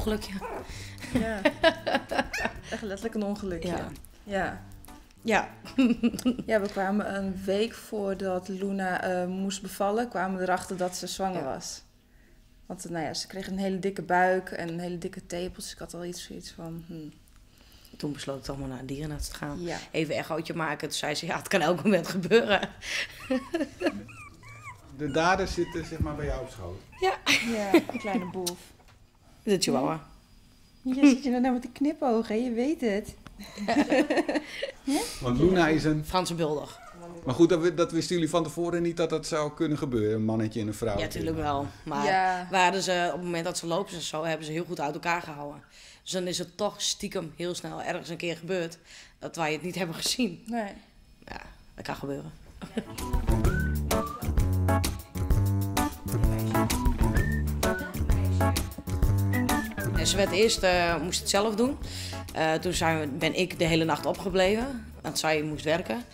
ongelukje. Ja. Echt letterlijk een ongelukje. Ja. Ja. Ja. Ja, we kwamen een week voordat Luna moest bevallen, kwamen we erachter dat ze zwanger was. Want nou ja, ze kreeg een hele dikke buik en een hele dikke tepels. Dus ik had al zoiets van... Toen besloot ik toch maar naar een dierenarts te gaan. Ja. Even een echootje maken. Toen zei ze, ja, het kan elk moment gebeuren. De dader zit zeg maar bij jou op schoot. Ja. Ja, een kleine boef. De chihuahua. Ja, zit je nou met de knipogen, hè? Je weet het. Want Luna is een... Franse bulldog. Maar goed, dat wisten jullie van tevoren niet dat dat zou kunnen gebeuren. Een mannetje en een vrouw. Ja, natuurlijk wel. Maar Ja. waren ze, op het moment dat ze lopen en zo, hebben ze heel goed uit elkaar gehouden. Dus dan is het toch stiekem heel snel ergens een keer gebeurd dat wij het niet hebben gezien. Nee. Ja, dat kan gebeuren. En ze werd eerst, moest het zelf doen. Toen ben ik de hele nacht opgebleven, want zij moest werken.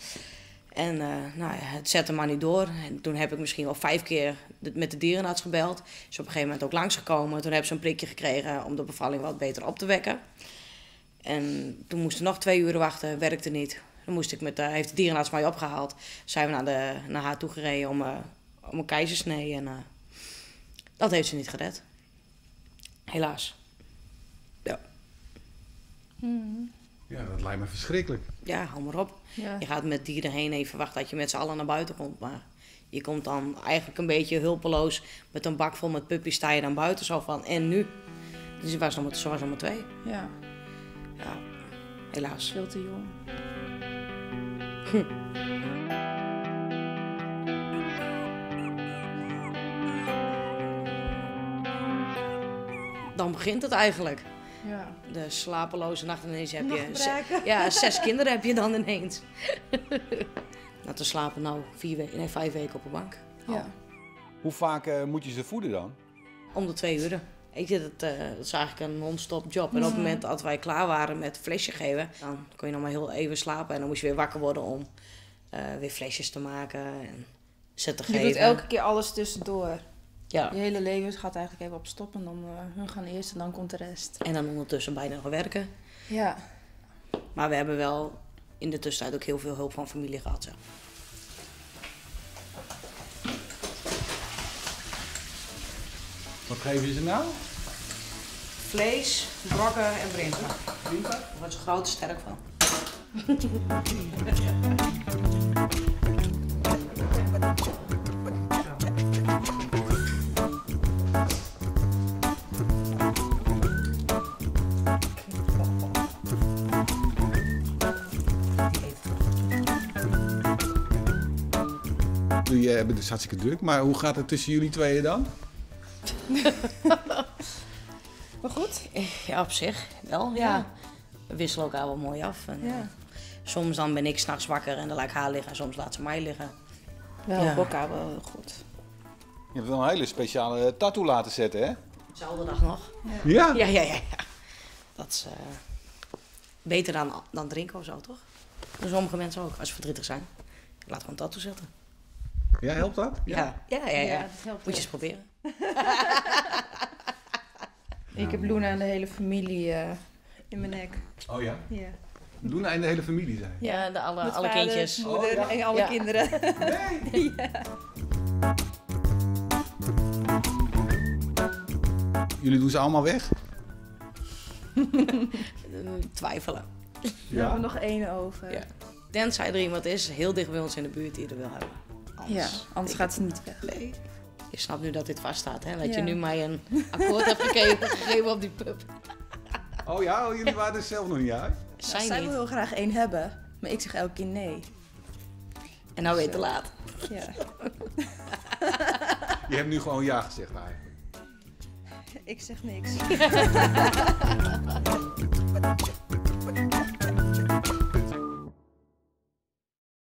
En nou ja, het zette maar niet door. En toen heb ik misschien wel 5 keer met de dierenarts gebeld. Is op een gegeven moment ook langsgekomen. Toen hebben ze een prikje gekregen om de bevalling wat beter op te wekken. En toen moesten we nog 2 uur wachten, werkte niet. Dan heeft de dierenarts mij opgehaald. Zijn we naar haar toe gereden om een keizersnee. En dat heeft ze niet gered. Helaas. Ja. Ja, dat lijkt me verschrikkelijk. Ja, hou maar op. Ja. Je gaat met dieren heen en je verwacht dat je met z'n allen naar buiten komt. Maar je komt dan eigenlijk een beetje hulpeloos met een bak vol met puppies, sta je dan buiten zo van. En nu? Dus ze was nog maar 2. Ja, Ja, helaas. veel te jong. Dan begint het eigenlijk. Ja. De slapeloze nacht ineens heb je... Nachtbraken. 6 kinderen heb je dan ineens. Nou, te slapen 5 weken op de bank. Ja. Hoe vaak moet je ze voeden dan? Om de 2 uur. Dat is eigenlijk een non-stop job. En op het moment dat wij klaar waren met flesje geven, dan kon je nog maar heel even slapen. En dan moest je weer wakker worden om weer flesjes te maken en ze te geven. Je doet elke keer alles tussendoor. Ja. Je hele leven gaat eigenlijk even op stop en dan hun gaan eerst en dan komt de rest. En dan ondertussen bijna nog werken. Ja. Maar we hebben wel in de tussentijd ook heel veel hulp van familie gehad. Zeg. Wat geven je ze nou? Vlees, brokken en brinken. Daar wordt ze groot en sterk van. Jullie hebben dus hartstikke druk, maar hoe gaat het tussen jullie tweeën dan? Maar goed. Ja, op zich wel. Ja. We wisselen elkaar wel mooi af. En, Ja. soms dan ben ik 's nachts wakker en dan laat ik haar liggen. En soms laat ze mij liggen. We Ja. helpen elkaar wel heel goed. Je hebt wel een hele speciale tattoo laten zetten, hè? Dezelfde dag nog. Ja? Ja. Dat is beter dan drinken of zo, toch? Voor sommige mensen ook, als ze verdrietig zijn. Laat gewoon een tattoo zetten. Ja, helpt dat? Ja. Ja, dat helpt Moet je eens proberen. Ik heb Luna en de hele familie in mijn nek. Oh ja? Ja. Luna en de hele familie zijn. Ja, alle Met vader, kindjes. moeder Oh, ja. en alle Ja. kinderen. Nee! Jullie doen ze allemaal weg? Twijfelen. We hebben nog 1 over. Ja. Tenzij er iemand is, heel dicht bij ons in de buurt, die er wil hebben. Anders gaat ze niet weg. Nee. Je snapt nu dat dit vaststaat, hè? Dat Ja. je nu mij een akkoord hebt gegeven op die pub. Oh ja, jullie waren er zelf nog niet uit? Zij Zij niet. wil heel graag 1 hebben, maar ik zeg elke keer nee. En nou weer te laat. Ja. Je hebt nu gewoon ja gezegd eigenlijk. Ik zeg niks.